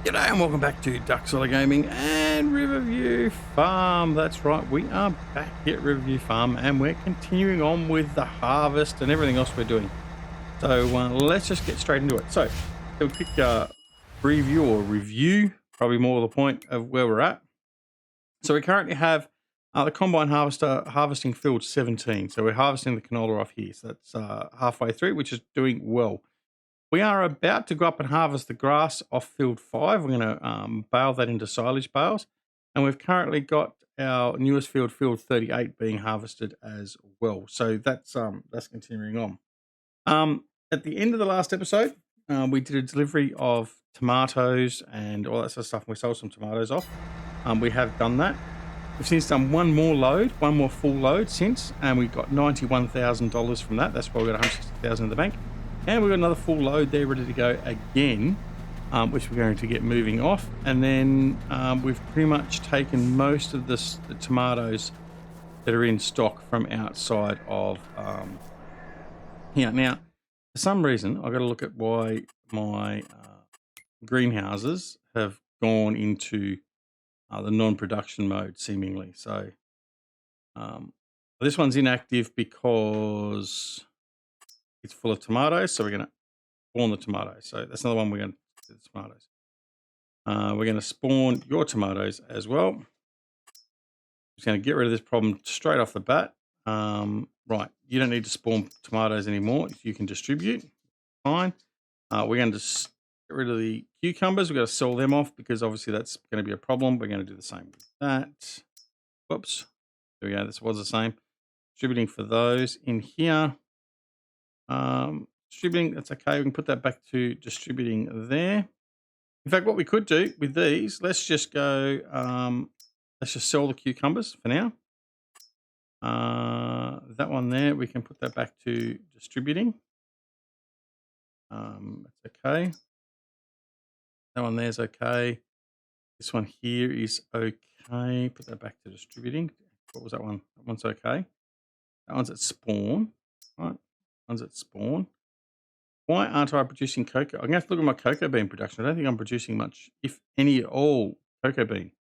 G'day and welcome back to Duck Solar Gaming and Riverview Farm. That's right, we are back at Riverview Farm and we're continuing on with the harvest and everything else we're doing. So let's just get straight into it. So a quick preview or review, probably more to the point of where we're at. So we currently have the combine harvester harvesting field 17. So we're harvesting the canola off here. So that's halfway through, which is doing well. We are about to go up and harvest the grass off field 5. We're going to bale that into silage bales. And we've currently got our newest field, field 38, being harvested as well. So that's continuing on. At the end of the last episode, we did a delivery of tomatoes and all that sort of stuff. We sold some tomatoes off. We have done that. We've since done one more full load since, and we got $91,000 from that. That's why we got $160,000 in the bank. And we've got another full load there ready to go again, which we're going to get moving off. And then we've pretty much taken most of the tomatoes that are in stock from outside of here. Now, for some reason, I've got to look at why my greenhouses have gone into the non-production mode, seemingly. So this one's inactive because it's full of tomatoes, so we're going to spawn the tomatoes. So that's another one we're going to do, the tomatoes. We're going to spawn your tomatoes as well. Just going to get rid of this problem straight off the bat. Right, you don't need to spawn tomatoes anymore. You can distribute. Fine. We're going to get rid of the cucumbers. We've got to sell them off because obviously that's going to be a problem. We're going to do the same with that. Whoops. There we go. This was the same. Distributing for those in here. Distributing, that's okay. We can put that back to distributing there. In fact, what we could do with these, let's just go, let's just sell the cucumbers for now. That one there, we can put that back to distributing. That's okay. That one there's okay. This one here is okay. Put that back to distributing. What was that one? That one's okay. That one's at spawn. Right. One's at spawn. Why aren't I producing cocoa? I'm going to have to look at my cocoa bean production. I don't think I'm producing much, if any at all, cocoa bean.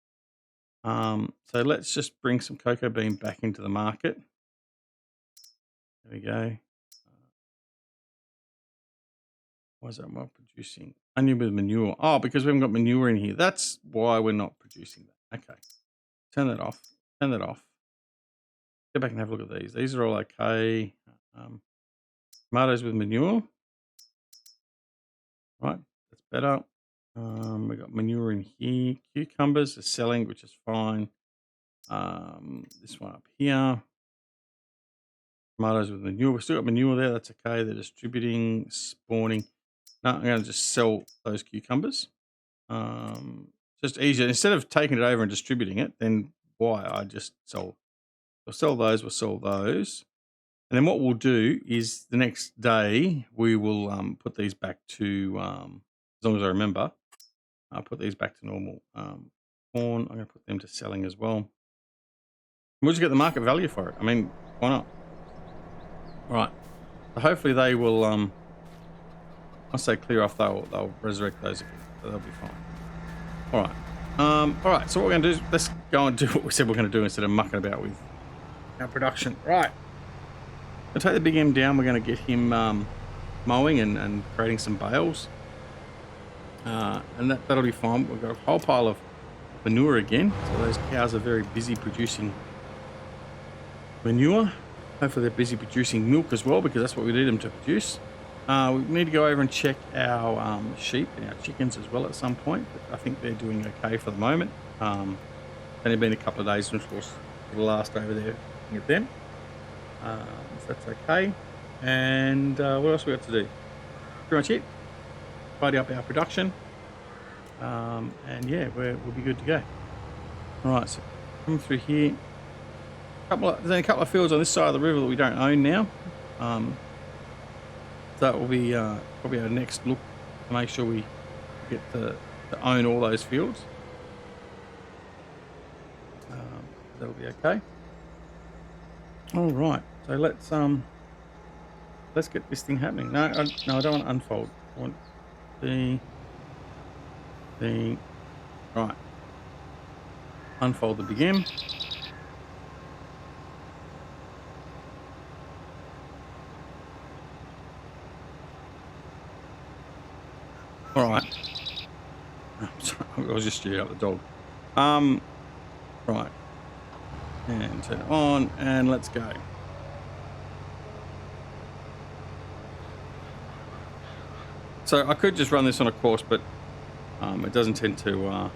So let's just bring some cocoa bean back into the market. There we go. Why is that not producing? Only with manure. Oh, because we haven't got manure in here. That's why we're not producing that. Okay. Turn that off. Turn that off. Go back and have a look at these. These are all okay. Tomatoes with manure. Right, that's better. We got manure in here. Cucumbers are selling, which is fine. This one up here. Tomatoes with manure. We've still got manure there. That's okay. They're distributing, spawning. No, I'm going to just sell those cucumbers. Just easier. Instead of taking it over and distributing it, then why? I just sell. We'll sell those. We'll sell those. And then what we'll do is the next day we will put these back to, as long as I remember, I'll put these back to normal corn. I'm going to put them to selling as well. We'll just get the market value for it. I mean, why not? All right. So hopefully they will, once they clear off, they'll resurrect those again. So they'll be fine. All right. All right. So what we're going to do is let's go and do what we said we're going to do instead of mucking about with our production. Right. I'll take the big M down. We're going to get him mowing and creating some bales. And that'll be fine. We've got a whole pile of manure again. So those cows are very busy producing manure. Hopefully they're busy producing milk as well, because that's what we need them to produce. We need to go over and check our sheep and our chickens as well at some point. But I think they're doing okay for the moment. Only been a couple of days since the last over there looking at them. So that's okay. And what else we got to do? Pretty much it. Tidy up our production. And yeah, we'll be good to go. All right, so coming through here. There's only a couple of fields on this side of the river that we don't own now. So that will be probably our next look to make sure we get to own all those fields. That'll be okay. All right, so let's get this thing happening. No, I don't want to unfold. I want the Thing. Right. Unfold the begin. All right. Sorry, I was just shooting out the dog. Right. And turn it on, and let's go. So I could just run this on a course, but it doesn't tend to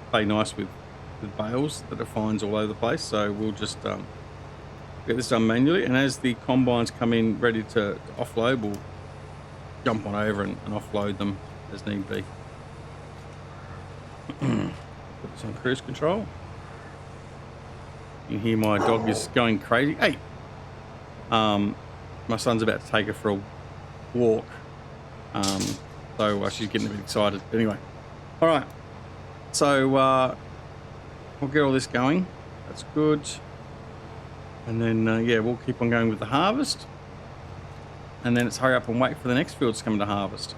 play nice with bales that it finds all over the place. So we'll just get this done manually, and as the combines come in ready to offload, we'll jump on over and offload them as need be. Put this on cruise control. You hear my dog is going crazy. Hey, my son's about to take her for a walk, so she's getting a bit excited. Anyway, all right. So we'll get all this going. That's good. And then yeah, we'll keep on going with the harvest. And then it's hurry up and wait for the next fields to come to harvest.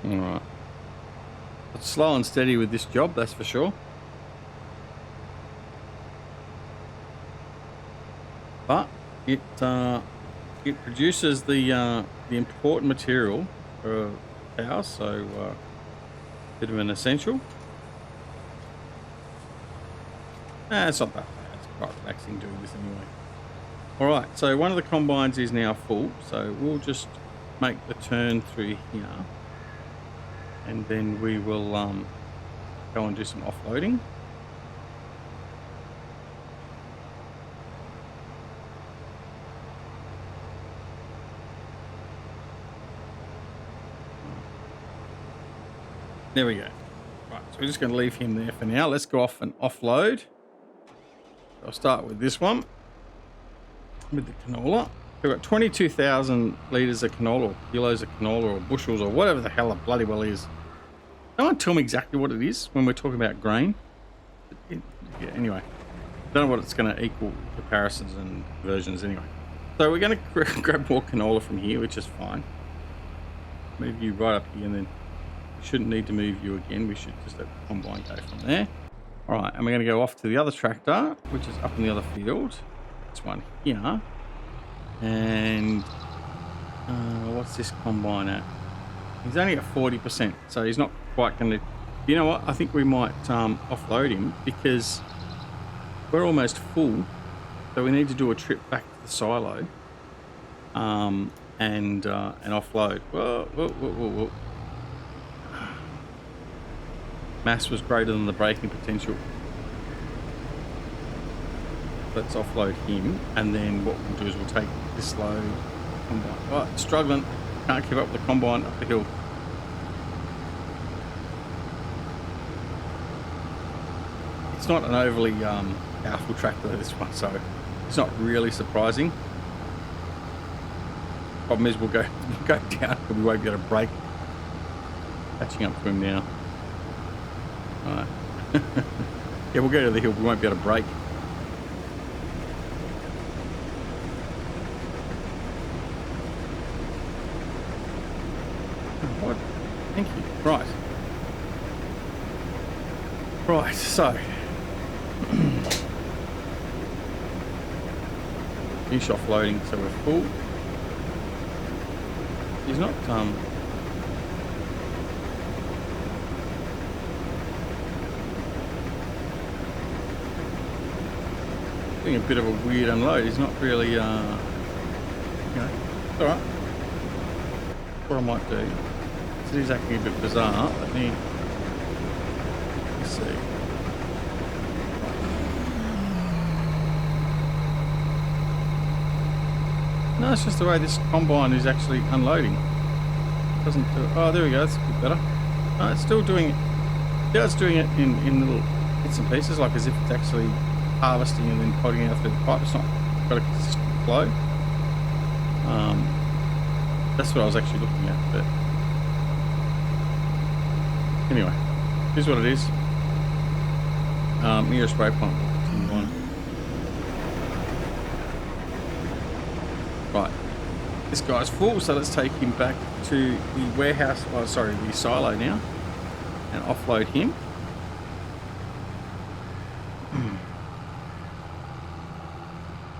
All right. It's slow and steady with this job, that's for sure. But it produces the important material for cows, so bit of an essential. It's not that bad. It's quite relaxing doing this anyway. All right. So one of the combines is now full, so we'll just make the turn through here. And then we will go and do some offloading. There we go. Right, so we're just going to leave him there for now. Let's go off and offload. I'll start with this one, with the canola. We've got 22,000 litres of canola, or kilos of canola, or bushels, or whatever the hell it bloody well is. Don't tell me exactly what it is when we're talking about grain. Yeah, anyway, don't know what it's going to equal comparisons and conversions anyway. So we're going to grab more canola from here, which is fine. Move you right up here, and then we shouldn't need to move you again. We should just let the combine go from there. All right, and we're going to go off to the other tractor, which is up in the other field. This one here. And what's this combine at? He's only at 40%, so he's not quite going to... You know what? I think we might offload him because we're almost full, so we need to do a trip back to the silo and offload. Whoa, whoa, whoa, whoa, whoa. Mass was greater than the braking potential. Let's offload him, and then what we'll do is we'll take this load combine. Oh, it's struggling. Can't keep up with the combine up the hill. It's not an overly powerful tractor, this one, so it's not really surprising. Problem is we'll go down and we won't be able to brake. Catching up to him now. Alright. Yeah, we'll go to the hill, we won't be able to brake. What? Thank you. Right. Right, so finish offloading, so we're full. He's not doing a bit of a weird unload. He's not really you know, it's alright. what I might do. This is acting a bit bizarre. Let's see. No, it's just the way this combine is actually unloading. It doesn't do it. Oh, there we go. That's a bit better. No, it's still doing it. Yeah, it's doing it in little bits and pieces, like as if it's actually harvesting and then putting it out through the pipe. It's not got a consistent flow. That's what I was actually looking at. But anyway, here's what it is. Near a spray pump. Continue on. Right, this guy's full, so let's take him back to the warehouse. Oh, sorry, the silo now, and offload him.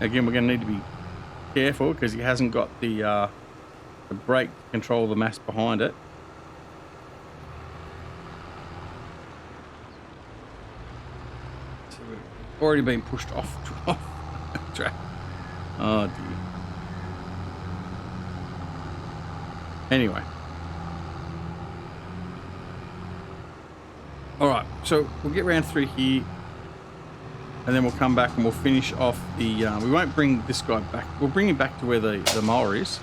Again, we're going to need to be careful because he hasn't got the brake to control the mass behind it. So we've already been pushed off track. Oh dear. Anyway. Alright, so we'll get round through here and then we'll come back and we'll finish off the... we won't bring this guy back. We'll bring him back to where the mower is.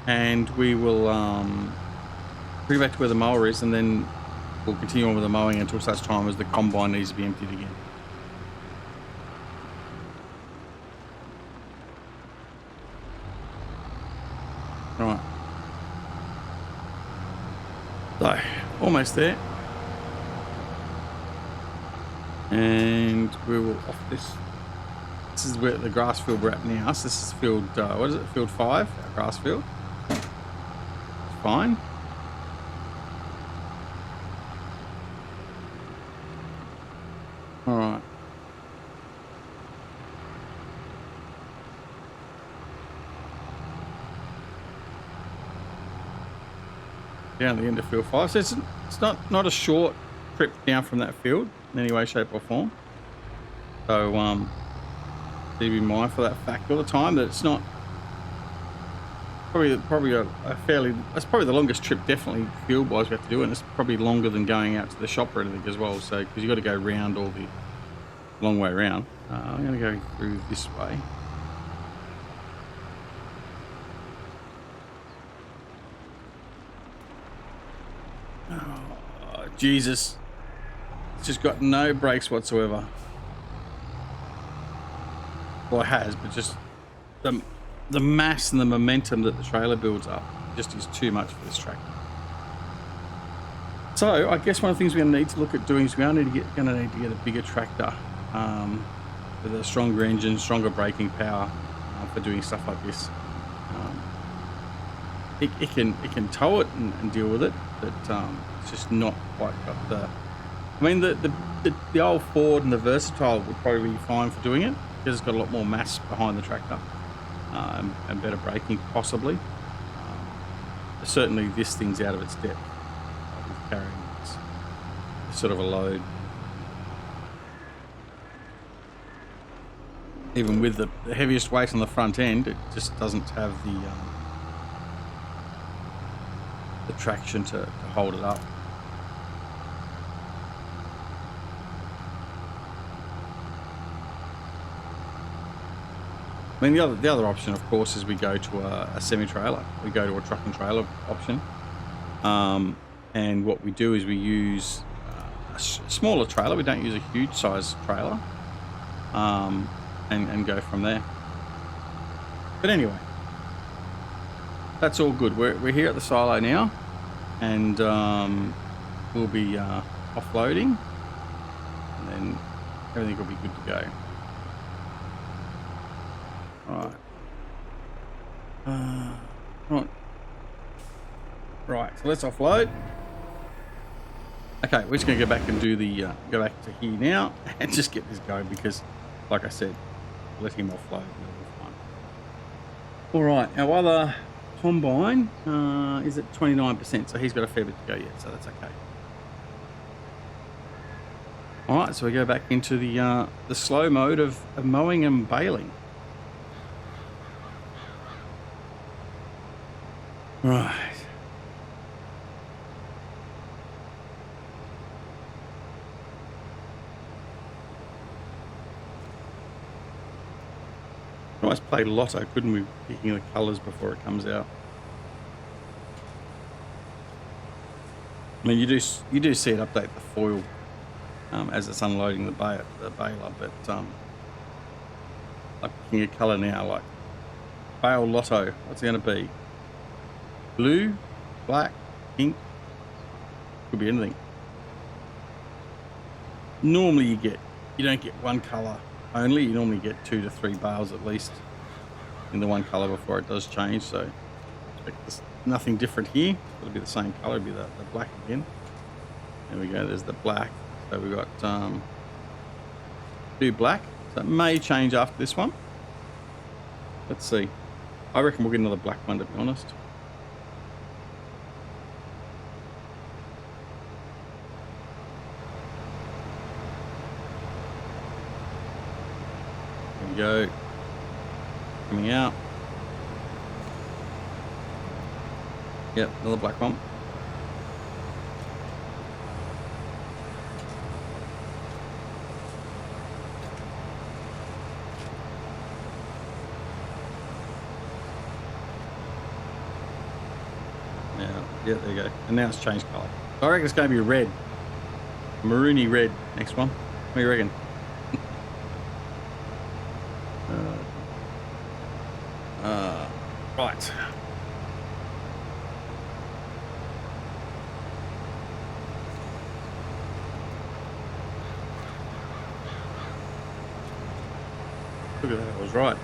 And we will bring it back to where the mower is and then we'll continue on with the mowing until such time as the combine needs to be emptied again. Right. So, almost there. And we will off this. This is where the grass field we're at now. So this is field, what is it? Field 5, our grass field. It's fine. All right. Down the end of field 5. So it's not a short trip down from that field in any way, shape or form. So do be mindful of that fact all the time that it's not probably a fairly, that's probably the longest trip definitely field wise we have to do, and it's probably longer than going out to the shop or anything as well. So because you got to go round all the long way around. I'm going to go through this way. Oh, Jesus. It's just got no brakes whatsoever. Well, it has, but just the mass and the momentum that the trailer builds up just is too much for this tractor. So I guess one of the things we're going to need to look at doing is we are going to need to get a bigger tractor with a stronger engine, stronger braking power for doing stuff like this. It can tow it and deal with it, but it's just not quite got the... I mean, the old Ford and the Versatile would probably be fine for doing it because it's got a lot more mass behind the tractor and better braking possibly. Certainly this thing's out of its depth with carrying this sort of a load. Even with the heaviest weight on the front end, it just doesn't have the traction to hold it up. I mean, the other option, of course, is we go to a semi-trailer. We go to a truck and trailer option. And what we do is we use a smaller trailer. We don't use a huge size trailer. And go from there. But anyway, that's all good. We're here at the silo now, and we'll be offloading, and then everything will be good to go. Right. So let's offload. Okay, we're just gonna go back and do the go back to here now and just get this going because, like I said, let him offload. All right, our other combine is at 29%, so he's got a fair bit to go yet, so that's okay. All right, so we go back into the slow mode of mowing and baling. Right. Nice play lotto, couldn't we? Picking the colours before it comes out. I mean, you do see it update the foil as it's unloading the baler, but like picking a colour now, like bale lotto. What's it going to be? Blue, black, pink. Could be anything. Normally you don't get one colour only. You normally get 2 to 3 bales at least in the one colour before it does change. So there's nothing different here. It'll be the same colour. It'll be the black again. There we go. There's the black. So we've got blue, black. So it may change after this one. Let's see. I reckon we'll get another black one, to be honest. There we go. Coming out. Yep, another black one. Yeah, there you go. And now it's changed colour. I reckon it's going to be red. Maroony red. Next one. What do you reckon? Right. Look at that, I was right.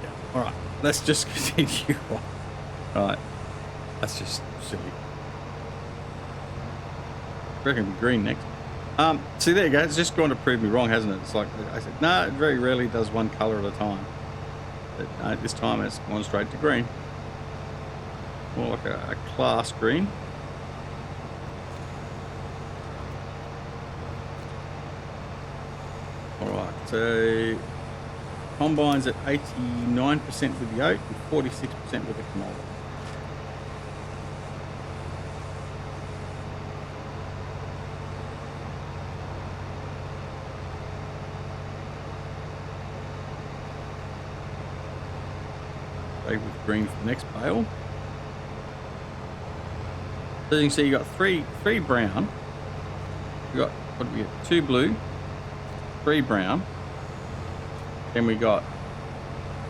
Yeah. All right, let's just continue on. All right, that's just silly. I reckon it'll be green next. See, there you go. It's just going to prove me wrong, hasn't it? It's like I said, no, it very rarely does one colour at a time. But this time it's gone straight to green. More like a class green. Alright, so combine's at 89% with the oat and 46% with the canola. With green for the next bale. So you can see you got three brown. We got, what did we get? 2 blue, 3 brown. Then we got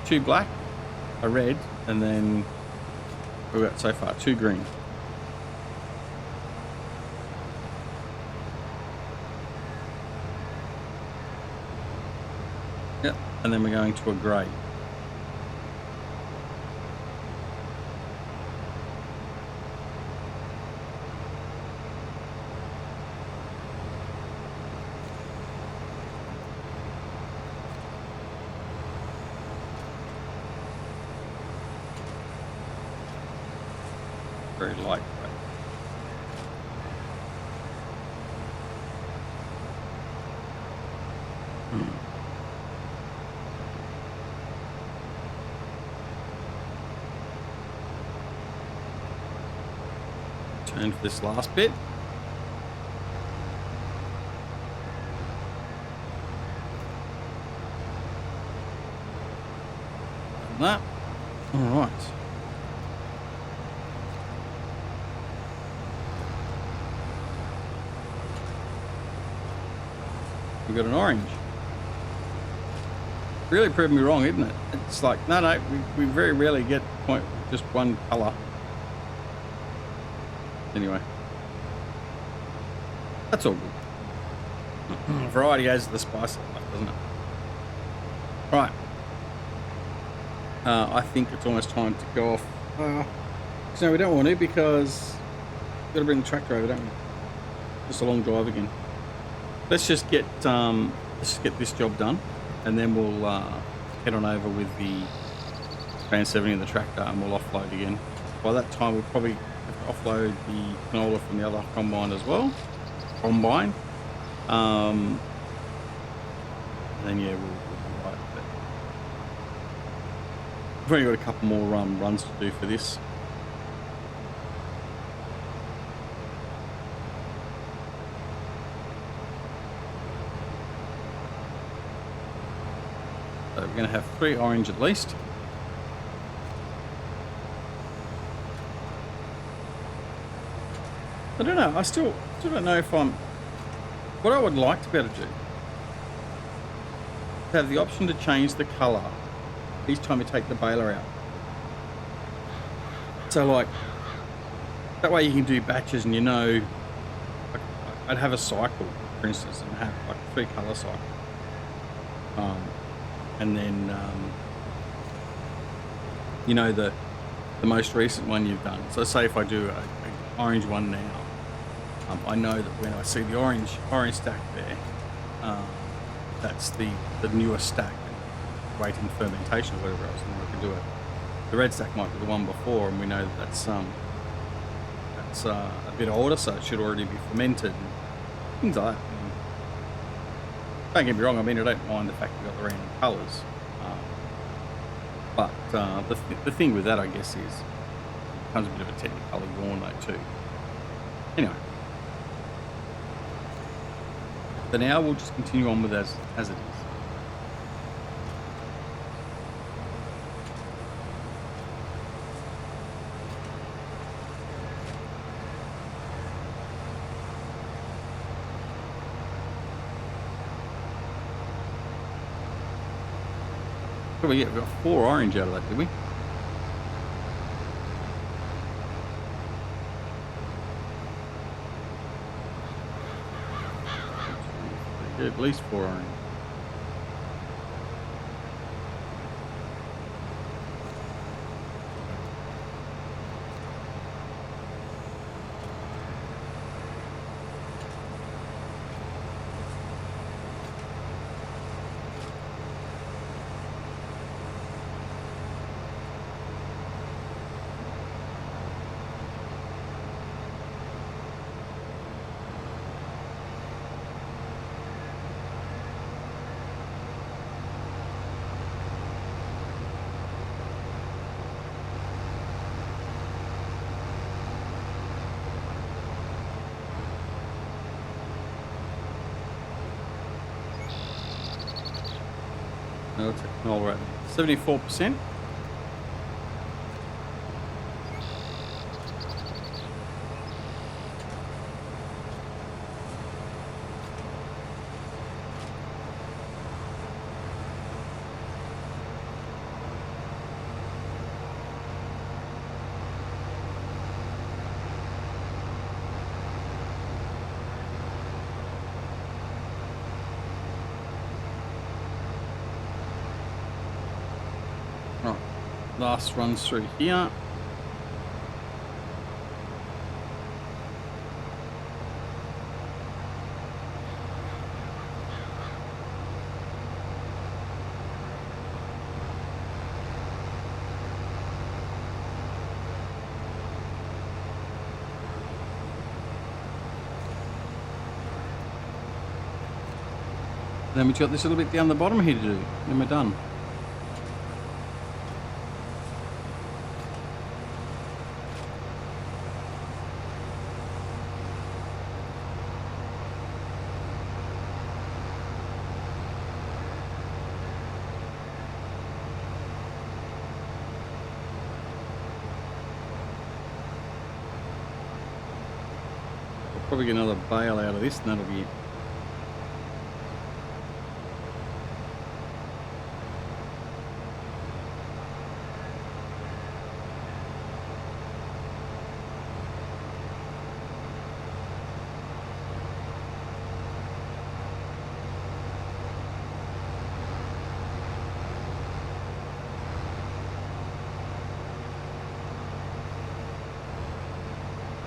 2 black, a red, and then we've got so far 2 green. Yep, and then we're going to a grey. Very light grey. Turn for this last bit. And that. All right. We've got an orange. Really proved me wrong, isn't it? It's like, no, we very rarely get just one colour. Anyway. That's all good. Variety adds to the spice of life, doesn't it? Right. I think it's almost time to go off. No, we don't want to because we've got to bring the tractor over, don't we? Just a long drive again. Let's just get this job done, and then we'll head on over with the Van 70 and the tractor, and we'll offload again. By that time, we'll probably have to offload the canola from the other combine as well. Then yeah, we'll be right. I've only got a couple more runs to do for this. So we're going to have 3 orange at least. I don't know. I still don't know if I'm... What I would like to be able to do, have the option to change the colour each time you take the baler out. So like, that way you can do batches and like, I'd have a cycle, for instance, and have like a 3 colour cycle. And then, the most recent one you've done. So say if I do an orange one now, I know that when I see the orange stack there, that's the newest stack, waiting fermentation or whatever else, and I can do it. The red stack might be the one before, and we know that that's a bit older, so it should already be fermented and things like that. Don't get me wrong, I mean, I don't mind the fact you've got the random colours, but the thing with that, I guess, is it becomes a bit of a technically yawn though too. Anyway, for now we'll just continue on with as it is. What did we get? We got 4 orange out of that, did we? Yeah, at least 4 orange. No, it's all right. 74%. Right, last runs through here. Then we've got this little bit down the bottom here to do, then we're done. We'll probably get another bale out of this and that'll be it.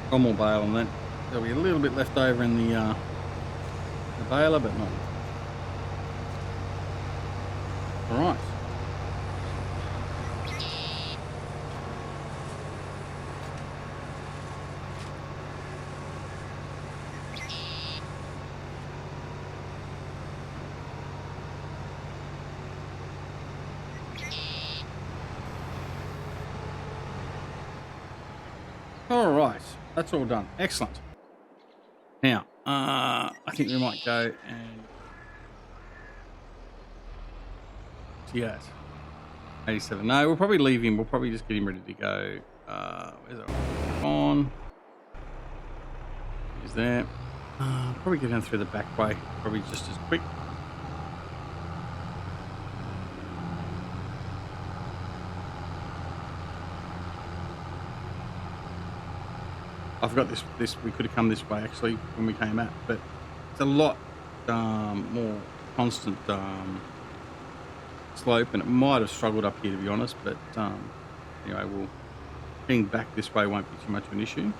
One more bale on that. There'll be a little bit left over in the baler, but not. All right. All right, that's all done. Excellent. Now, I think we might go and yes, 87. No, we'll probably leave him. We'll probably just get him ready to go. Where's that on? He's there. Probably get down through the back way. Probably just as quick. I've got this. We could have come this way actually when we came out, but it's a lot more constant slope, and it might have struggled up here to be honest. But anyway, getting back this way won't be too much of an issue.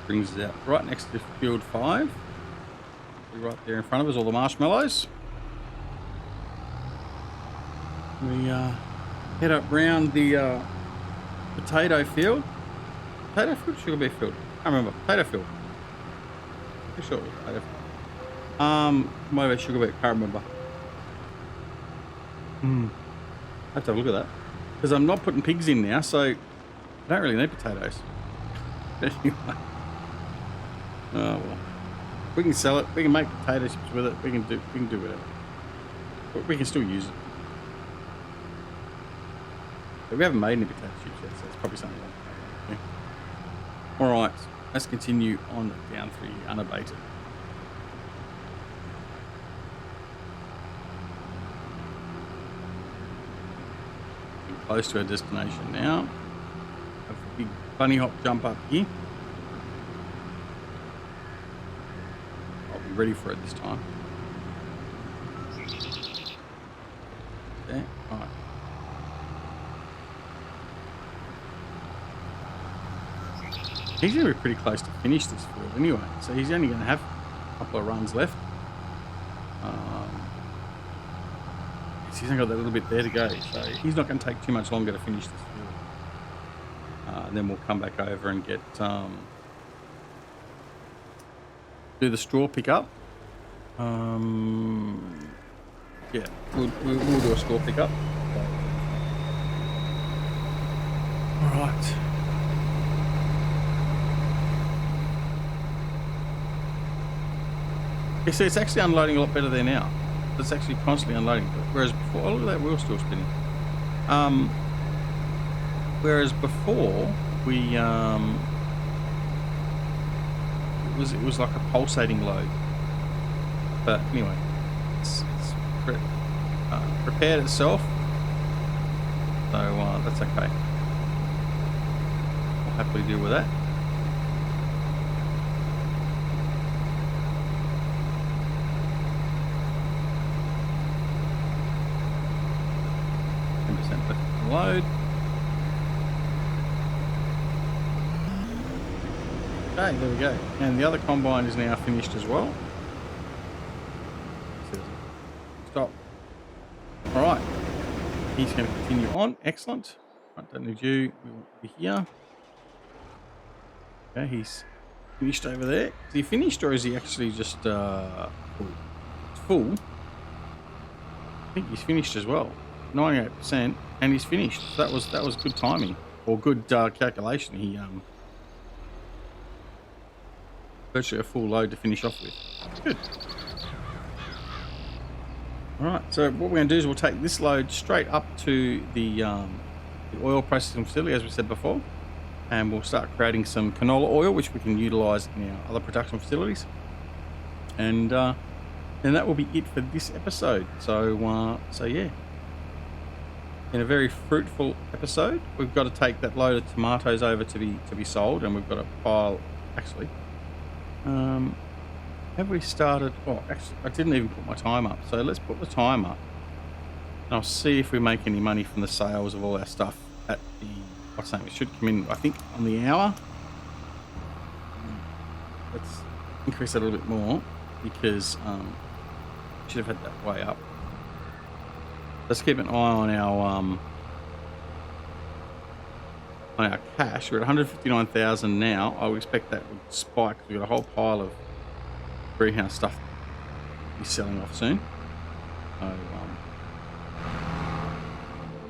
Brings us out right next to field 5. Right there in front of us, all the marshmallows. We head up round the potato field. Potato field, sugar beet field. I can't remember. Potato field. Pretty sure it was potato field. Might have been sugar beet. Can't remember. I have to have a look at that because I'm not putting pigs in now, so I don't really need potatoes. Anyway. Oh well, we can sell it. We can make potato chips with it. We can do whatever. But we can still use it. But we haven't made any potato chips yet, so it's probably something like that. Yeah. All right, let's continue on down through here, unabated. Getting close to our destination now. Have a big bunny hop jump up here. Ready for it this time. There, all right. He's going to be pretty close to finish this field anyway, so he's only going to have a couple of runs left. He's only got that little bit there to go, so he's not going to take too much longer to finish this field. And then we'll come back over and get do the straw pickup. Yeah, we'll do a straw pickup. All right. You see, it's actually unloading a lot better there now. It's actually constantly unloading. Whereas before, oh, look at that wheel still spinning. Whereas before we it was like a pulsating load. But anyway, it's prepared itself, so that's okay. We'll happily deal with that. Load. Okay, there we go. And the other combine is now finished as well. Stop. All right. He's going to continue on. Excellent. Right, don't need you. We want to be here. Okay, he's finished over there. Is he finished or is he actually just full? It's full. I think he's finished as well. 98%, and he's finished. So that was good timing or good calculation. He virtually a full load to finish off with. Good. All right. So what we're going to do is we'll take this load straight up to the oil processing facility, as we said before, and we'll start creating some canola oil, which we can utilise in our other production facilities, and that will be it for this episode. So yeah. In a very fruitful episode, we've got to take that load of tomatoes over to be sold, and we've got a pile. Actually, have we started? Oh, actually, I didn't even put my time up. So let's put the time up, and I'll see if we make any money from the sales of all our stuff at the. What's that? It should come in, I think, on the hour. increase that a little bit more because should have had that way up. Let's keep an eye on our cash. We're at 159,000 now. I would expect that would spike. We've got a whole pile of greenhouse stuff to be selling off soon. So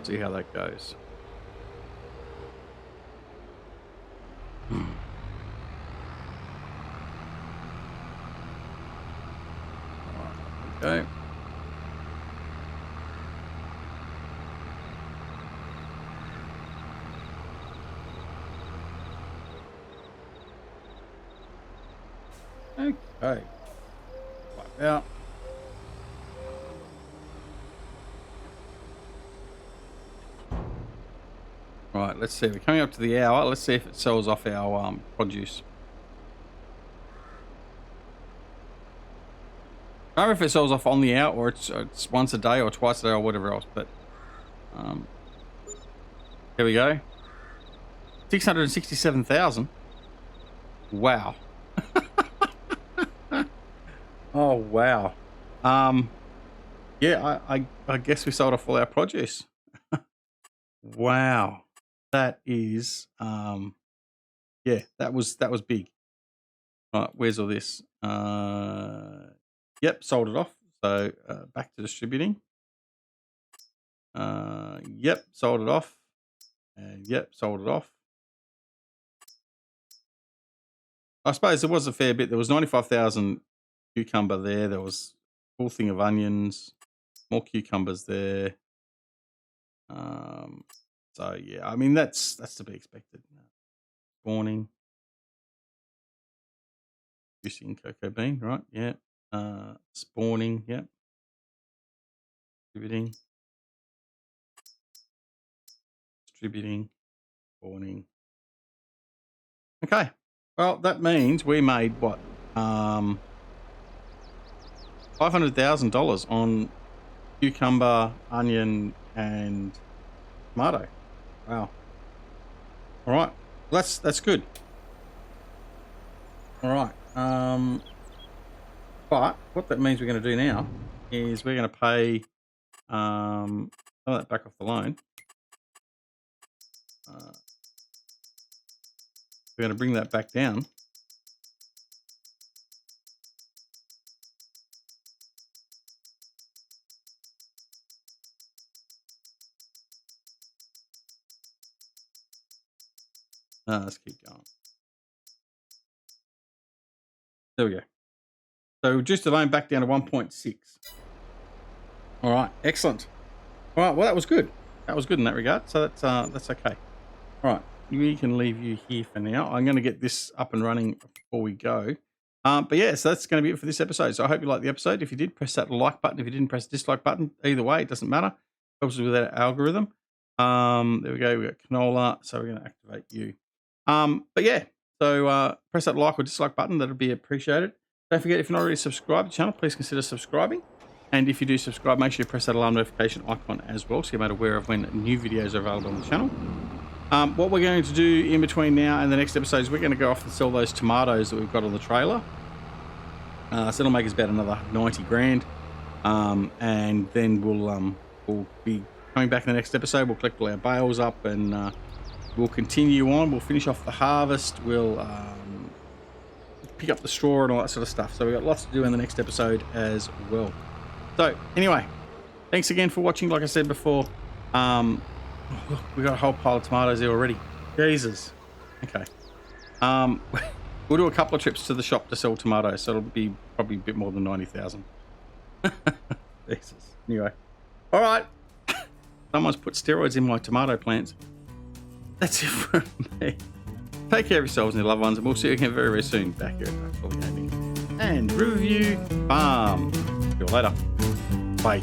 see how that goes. Okay. Okay. Wipe out. Right, let's see. We're coming up to the hour. Let's see if it sells off our produce. I don't know if it sells off on the hour or it's once a day or twice a day or whatever else, but here we go. 667,000. Wow. Oh wow. Yeah, I guess we sold off all our produce. Wow. That is yeah, that was big. All right, where's all this? Yep, sold it off. So back to distributing. Yep, sold it off. And yep, sold it off. I suppose there was a fair bit. There was 95,000 cucumber there. There was a full thing of onions, more cucumbers there. So yeah, I mean that's to be expected. Spawning, producing cocoa bean, right? Yeah. Spawning, yep. Distributing, spawning. Okay. Well, that means we made what? $500,000 on cucumber, onion, and tomato. Wow. All right. That's good. All right. But what that means we're going to do now is we're going to pay some of that back off the loan. We're going to bring that back down. Let's keep going. There we go. So reduce the loan back down to 1.6. All right, excellent. All right, well that was good. That was good in that regard. So that's okay. All right, we can leave you here for now. I'm going to get this up and running before we go. But yeah, so that's going to be it for this episode. So I hope you liked the episode. If you did, press that like button. If you didn't, press the dislike button. Either way, it doesn't matter. Helps us with that algorithm. There we go. We got canola. So we're going to activate you. But yeah, so press that like or dislike button. That'll be appreciated. Don't forget, if you're not already subscribed to the channel, please consider subscribing. And if you do subscribe, make sure you press that alarm notification icon as well, so you're made aware of when new videos are available on the channel. What we're going to do in between now and the next episode is we're going to go off and sell those tomatoes that we've got on the trailer. So it'll make us about another 90 grand. And then we'll be coming back in the next episode. We'll collect all our bales up and we'll continue on. We'll finish off the harvest. We'll pick up the straw and all that sort of stuff. So we've got lots to do in the next episode as well. So anyway, thanks again for watching. Like I said before, look, we got a whole pile of tomatoes there already. Jesus. Okay. We'll do a couple of trips to the shop to sell tomatoes, so it'll be probably a bit more than 90,000. Jesus. Anyway. All right. Someone's put steroids in my tomato plants. That's it from me. Take care of yourselves and your loved ones, and we'll see you again very, very soon back here at Trac and Riverview Farm. See you later. Bye.